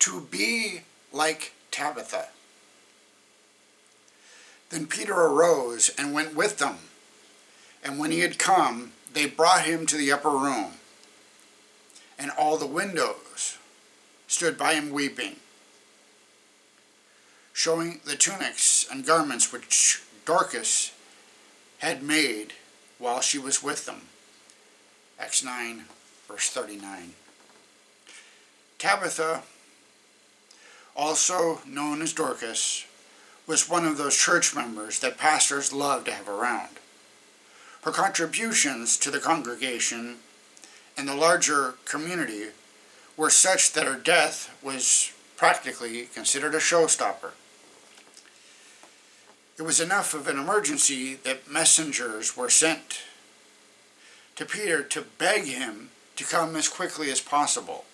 to be like Tabitha. Then Peter arose and went with them, and when he had come, they brought him to the upper room, and all the windows stood by him weeping, showing the tunics and garments which Dorcas had made while she was with them. Acts 9, verse 39. Tabitha, also known as Dorcas, was one of those church members that pastors love to have around. Her contributions to the congregation and the larger community were such that her death was practically considered a showstopper. It was enough of an emergency that messengers were sent to Peter to beg him to come as quickly as possible.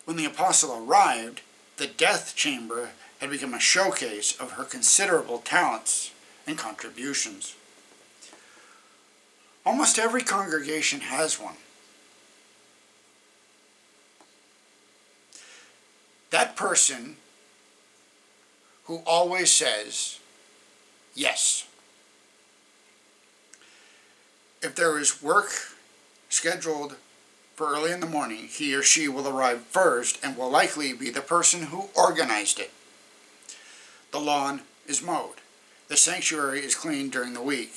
When the apostle arrived, the death chamber had become a showcase of her considerable talents and contributions. Almost every congregation has one. That person who always says yes. If there is work scheduled for early in the morning, he or she will arrive first and will likely be the person who organized it. The lawn is mowed. The sanctuary is cleaned during the week.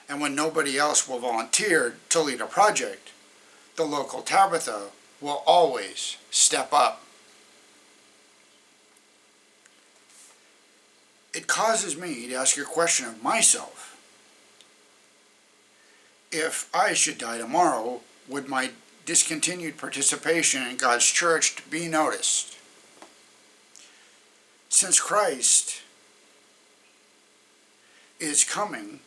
And when nobody else will volunteer to lead a project, the local Tabitha will always step up. It causes me to ask a question of myself. If I should die tomorrow, would my discontinued participation in God's church be noticed? Since Christ is coming,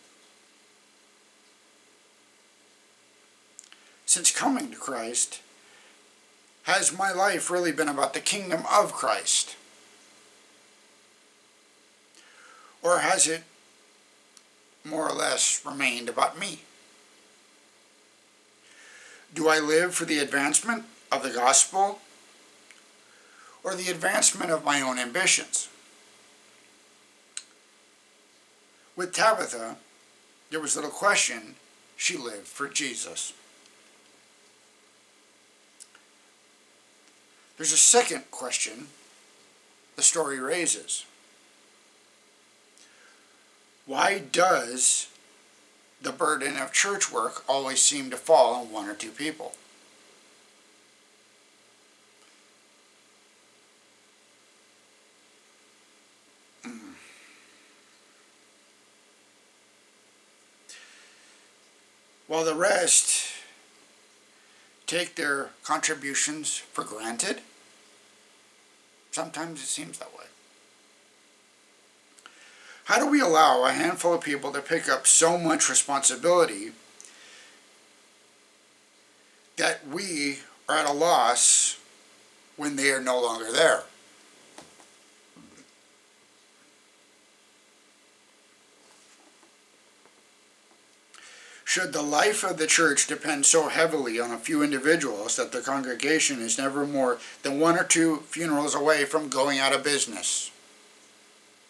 to Christ, has my life really been about the kingdom of Christ? Or has it more or less remained about me? Do I live for the advancement of the gospel or the advancement of my own ambitions? With Tabitha, there was little question she lived for Jesus. There's a second question the story raises. Why does the burden of church work always seem to fall on one or two people? While the rest take their contributions for granted, sometimes it seems that way. How do we allow a handful of people to pick up so much responsibility that we are at a loss when they are no longer there? Should the life of the church depend so heavily on a few individuals that the congregation is never more than one or two funerals away from going out of business?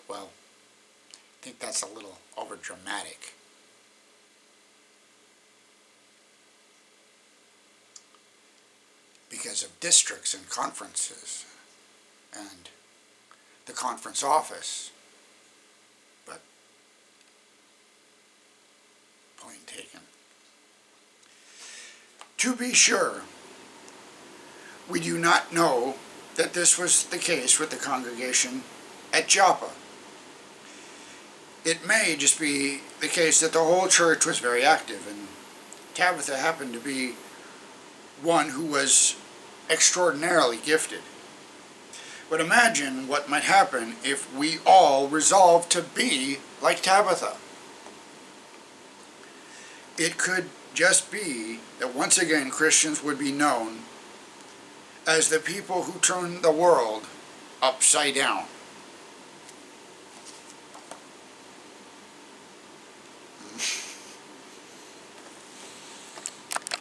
Well, I think that's a little overdramatic. Because of districts and conferences and the conference office. But point taken. To be sure, we do not know that this was the case with the congregation at Joppa. It may just be the case that the whole church was very active, and Tabitha happened to be one who was extraordinarily gifted. But imagine what might happen if we all resolved to be like Tabitha. It could just be that once again Christians would be known as the people who turn the world upside down.